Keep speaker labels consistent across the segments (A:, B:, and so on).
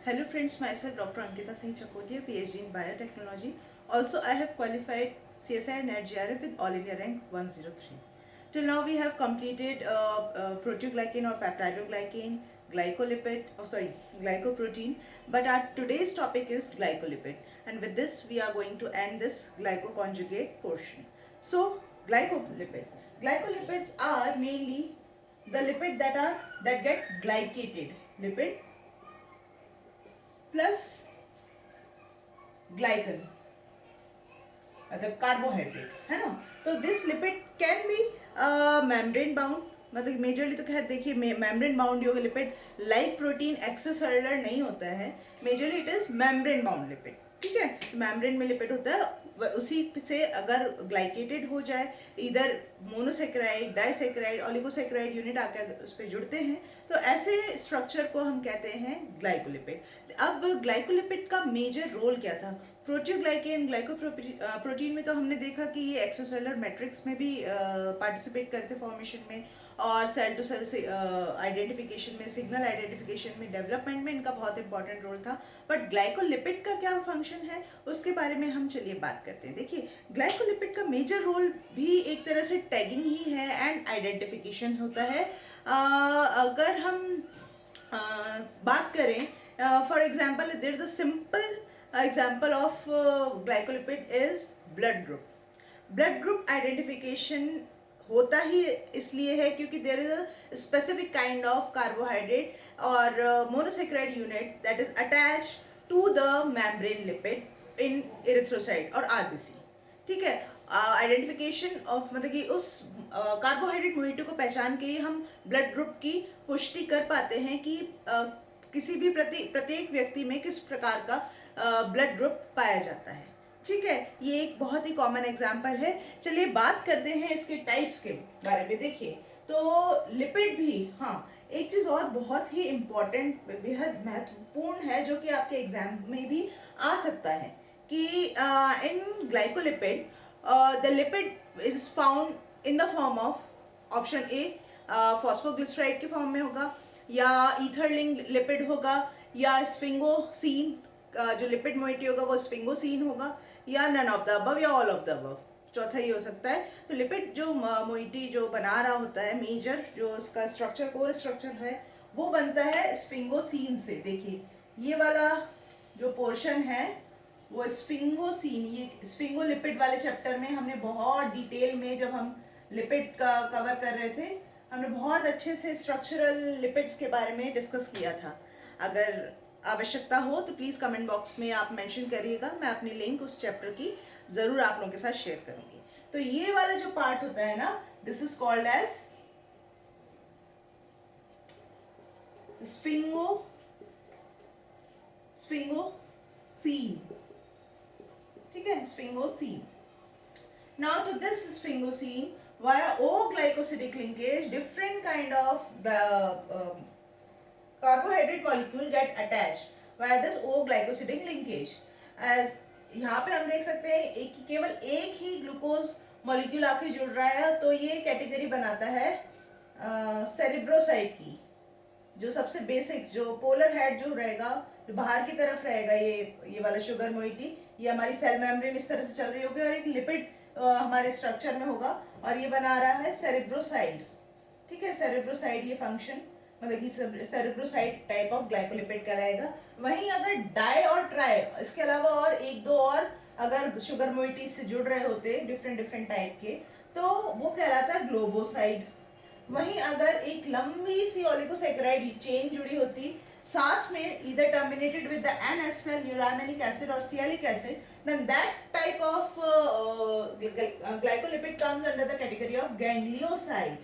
A: Hello friends, myself Dr. Ankita Singh Chakotia, PhD in Biotechnology. Also, I have qualified CSI and GRF with All India rank 103. Till now, we have completed proteoglycan or peptidoglycan, glycoprotein. But our today's topic is glycolipid, and with this, we are going to end this glycoconjugate portion. So, glycolipids are mainly the lipid that get glycated. Lipid plus glycan मतलब carbohydrate है ना. तो this lipid can be membrane bound, मतलब majorly तो खैर देखिए membrane bound yoga lipid like protein extracellular नहीं होता है. Majorly it is membrane bound lipid. ठीक है, मेम्ब्रेन में लिपिड होता है, उसी से अगर ग्लाइकेटेड हो जाए, इधर मोनोसेक्राइड, डाइसेक्राइड, ओलिगोसेक्राइड यूनिट आकर उस पर जुड़ते हैं, तो ऐसे स्ट्रक्चर को हम कहते हैं ग्लाइकोलिपिड. अब ग्लाइकोलिपिड का मेजर रोल क्या था? प्रोटीओग्लाइकेन ग्लाइकोप्रोटीन में तो हमने देखा कि ये एक्स्ट्रासेलुलर मैट्रिक्स में भी पार्टिसिपेट करते फॉर्मेशन में, और सेल टू सेल आइडेंटिफिकेशन में, सिग्नल आइडेंटिफिकेशन में, डेवलपमेंट में इनका बहुत इंपॉर्टेंट रोल था. बट ग्लाइकोलिपिड का क्या फंक्शन है उसके बारे में हम चलिए बात करते हैं. देखिए, ग्लाइकोलिपिड का मेजर रोल भी एक तरह से टैगिंग ही है एंड आइडेंटिफिकेशन होता है. अगर हम बात करें, for example there is a simple example of glycolipid is blood group. blood group identification होता ही इसलिए है क्योंकि there is a specific kind of carbohydrate और monosaccharide unit that is attach to the membrane lipid in erythrocyte और RBC. ठीक है, identification of मतलब कि उस कार्बोहाइड्रेट मोइटी को पहचान के ही हम ब्लड ग्रुप की पुष्टि कर पाते हैं कि किसी भी प्रत्येक व्यक्ति में किस प्रकार का ब्लड ग्रुप पाया जाता है. ठीक है, ये एक बहुत ही कॉमन एग्जांपल है. चलिए बात करते हैं इसके टाइप्स के बारे में. देखिए, तो लिपिड भी, हाँ, एक चीज और बहुत ही इम्पोर्टेंट, बेहद महत्वपूर्ण है, जो कि आपके एग्जाम में भी आ सकता है कि in glycolipid the lipid is found in the form of option A phosphoglyceride के फॉर्म में होगा, या ईथरलिंग लिपिड होगा, या स्फिंगोसीन जो लिपिड मोइटी होगा वो स्फिंगोसीन होगा, या नन ऑफ द अबव या ऑल ऑफ द अबव. चौथा ही हो सकता है. तो लिपिड जो मोइटी जो बना रहा होता है, मेजर जो उसका स्ट्रक्चर, कोर स्ट्रक्चर है, वो बनता है स्फिंगोसीन से. देखिए, ये वाला जो पोर्शन है वो स्फिंगोसीन, ये स्फिंगोलिपिड वाले चैप्टर में हमने बहुत डिटेल में, जब हम लिपिड का कवर कर रहे थे, हमने बहुत अच्छे से स्ट्रक्चरल लिपिड्स के बारे में डिस्कस किया था. अगर आवश्यकता हो तो प्लीज कमेंट बॉक्स में आप मेंशन करिएगा, मैं अपनी लिंक उस चैप्टर की जरूर आप लोगों के साथ शेयर करूंगी. तो ये वाला जो पार्ट होता है ना, this is called as sphingosine. ठीक है, sphingosine. Now to this sphingosine via O-glycosidic linkage, different kind of carbohydrate molecule get attached via this O-glycosidic linkage. As यहाँ पे हम देख सकते हैं केवल एक ही ग्लूकोज मॉलिक्यूल आके जुड़ रहा है, तो ये कैटेगरी बनाता है सेरिब्रोसाइट की. जो सबसे बेसिक, जो पोलर हेड जो रहेगा, जो बाहर की तरफ रहेगा, ये वाला शुगर मोइटी, ये हमारी सेल मेम्ब्रेन इस तरह से चल रही होगी, और एक लिपिड हमारे स्ट्रक्चर में होगा, और ये बना रहा है सेरिब्रोसाइड. ठीक है, सेरिब्रोसाइड ये फंक्शन, मतलब कि सेरिब्रोसाइड टाइप ऑफ ग्लाइकोलिपिड कहलाएगा. वहीं अगर डाई और ट्राई, इसके अलावा और एक दो और अगर शुगर मोइटी से जुड़ रहे होते डिफरेंट टाइप के, तो वो कहलाता है ग्लोबोसाइड. वहीं अगर एक लंबी सी ओलिगोसेक्राइड चेन जुड़ी होती, साथ में either terminated with the N-acetyl uramic acid or sialic acid, then that type of glycolipid comes under the category of ganglioside.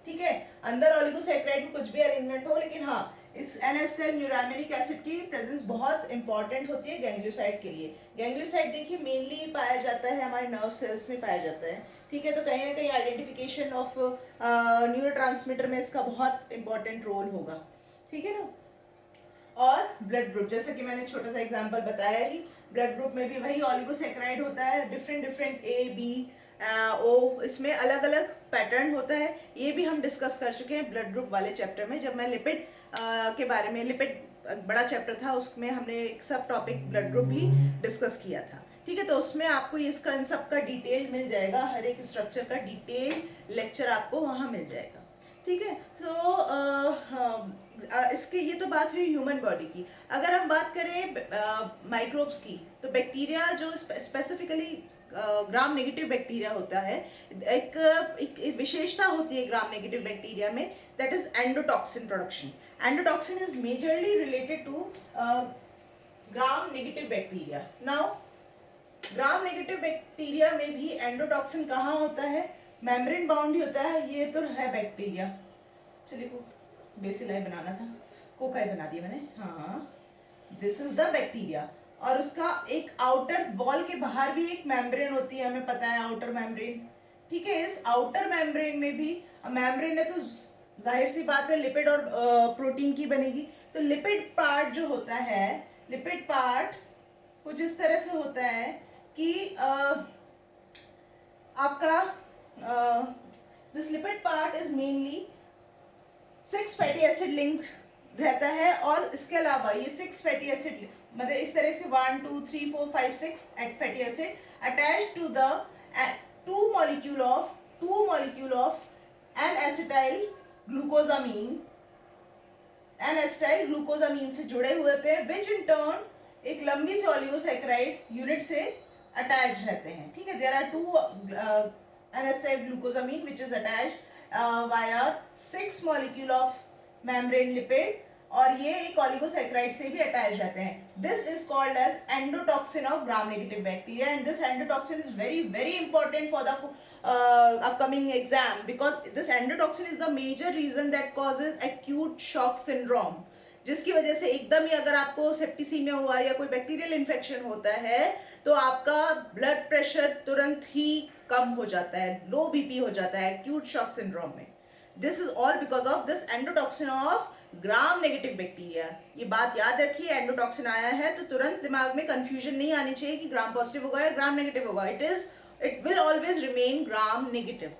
A: ठीक है, अंदर ओलिगोसेक्राइड में कुछ भी अरेंजमेंट हो, लेकिन हाँ, इस N-acetyl uramic acid की प्रेजेंस बहुत इंपॉर्टेंट होती है गैंग्लियोसाइड के लिए. गैंग्लियोसाइड देखिए मेनली पाया जाता है हमारे नर्व सेल्स में पाया जाता है. ठीक है, तो कहीं ना कहीं आइडेंटिफिकेशन ऑफ न्यूरोट्रांसमीटर में इसका बहुत इंपॉर्टेंट रोल होगा. ठीक है ना. और ब्लड ग्रुप, जैसा कि मैंने छोटा सा एग्जांपल बताया ही, ब्लड ग्रुप में भी वही ओलिगोसेक्राइड होता है, डिफरेंट ए बी ओ, इसमें अलग अलग पैटर्न होता है. ये भी हम डिस्कस कर चुके हैं ब्लड ग्रुप वाले चैप्टर में, जब मैं लिपिड के बारे में, लिपिड बड़ा चैप्टर था, उसमें हमने एक सब टॉपिक ब्लड ग्रुप भी डिस्कस किया था। ठीक है, तो उसमें आपको इसका इन सब का डिटेल मिल जाएगा, हर एक स्ट्रक्चर का डिटेल लेक्चर आपको वहाँ मिल जाएगा। ठीक है, तो इसके ये तो बात हुई ह्यूमन बॉडी की। अगर हम बात करें माइक्रोब्स की, तो बैक्टीरिया जो स्पेसिफिकली ग्राम नेगेटिव बैक्टीरिया होता है, एक विशेषता होती है ग्राम नेगेटिव बैक्टीरिया में, that is endotoxin production. Endotoxin is majorly related to gram negative bacteria. Now gram negative bacteria में भी एंडोटॉक्सिन कहाँ होता है? मेम्ब्रेन बाउंड ही होता है। ये तो है बैक्टीरिया, चलिए को बेसिलाई बनाना था, कोकाई बना दिया मैंने। हाँ, दिस इज द बैक्टीरिया, और उसका एक आउटर वॉल के बाहर भी एक मेम्ब्रेन होती है, हमें पता है, आउटर मेम्ब्रेन। ठीक है, इस आउटर मेम्ब्रेन में भी, मेम्ब्रेन है तो जाहिर सी बात है लिपिड और प्रोटीन की बनेगी। तो लिपिड पार्ट जो होता है, लिपिड पार्ट कुछ इस तरह से होता है कि आपका this lipid part is mainly 6 fatty acid link रहता है, और इसके अलावा ये 6 फैटी एसिड, मतलब इस तरह से 1 2 3 4 5 6 fatty acid attach to the 2 molecule of N acetyl glucosamine, N acetyl glucosamine से जुड़े हुए होते हैं, विच इन टर्न एक लंबी से ओलिगोसैकेराइड यूनिट से अटैच रहते हैं। ठीक है, there are 2 N acetyl glucosamine which is attached via 6 molecule of membrane lipid, और ये एक ओलिगोसैकेराइड से भी अटैच रहते हैं। This is called as endotoxin of gram negative bacteria, and this endotoxin is very very important for the upcoming exam, because this endotoxin is the major reason that causes acute shock syndrome, जिसकी वजह से एकदम ही अगर आपको septicaemia हुआ या कोई bacterial infection होता है तो आपका ब्लड प्रेशर तुरंत ही कम हो जाता है, लो बीपी हो जाता है एक्यूट शॉक सिंड्रोम में। This is all because of this endotoxin of gram negative bacteria. ये बात याद रखिए, एंडोटॉक्सिन आया है तो तुरंत दिमाग में कंफ्यूजन नहीं आनी चाहिए कि ग्राम पॉजिटिव होगा या ग्राम नेगेटिव होगा। It will always remain gram negative.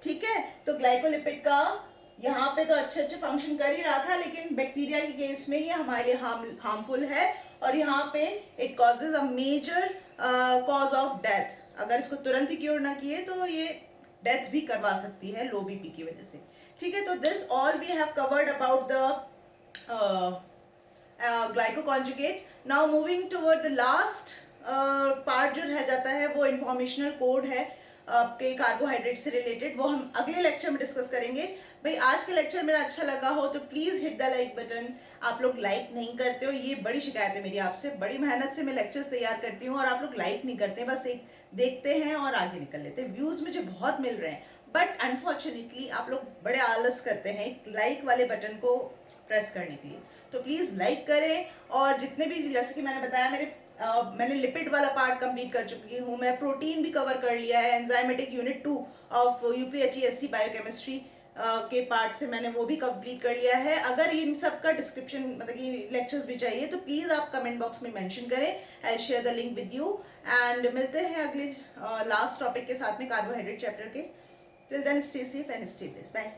A: ठीक है, तो ग्लाइकोलिपिड का यहाँ पे तो अच्छे अच्छे फंक्शन कर ही रहा था, लेकिन बैक्टीरिया के केस में ये हमारे लिए हार्मफुल है, और यहाँ पे it causes a major cause of death. अगर इसको तुरंत ही क्योर ना किए तो ये डेथ भी करवा सकती है लो बीपी की वजह से। ठीक है, तो this all we have covered about the glycoconjugate. Now moving toward the last part जो रह जाता है वो इंफॉर्मेशनल कोड है आपके कार्बोहाइड्रेट से रिलेटेड, वो हम अगले लेक्चर में डिस्कस करेंगे। भाई आज का लेक्चर मेरा अच्छा लगा हो तो please hit the like button. आप लोग लाइक नहीं करते हो, ये बड़ी शिकायत है मेरी आपसे। बड़ी मेहनत से मैं लेक्चर्स तैयार करती हूँ और आप लोग लाइक नहीं करते, बस एक देखते हैं और आगे निकल लेते हैं। व्यूज मुझे बहुत मिल रहे हैं, बट अनफॉर्चुनेटली आप लोग बड़े आलस करते हैं लाइक वाले बटन को प्रेस करने के लिए। तो प्लीज लाइक करें, और जितने भी, जैसे कि मैंने बताया, मैंने लिपिड वाला पार्ट कंप्लीट कर चुकी हूँ, मैं प्रोटीन भी कवर कर लिया है, एंजाइमेटिक यूनिट 2 ऑफ यूपीएचईएससी बायोकेमिस्ट्री के पार्ट से मैंने वो भी कंप्लीट कर लिया है। अगर इन सब का डिस्क्रिप्शन, मतलब कि लेक्चर्स भी चाहिए, तो प्लीज आप कमेंट बॉक्स में मेंशन करें, I share the link with you. And मिलते हैं अगले लास्ट टॉपिक के साथ में, कार्बोहाइड्रेट चैप्टर के। Till then stay safe and stay blessed, bye.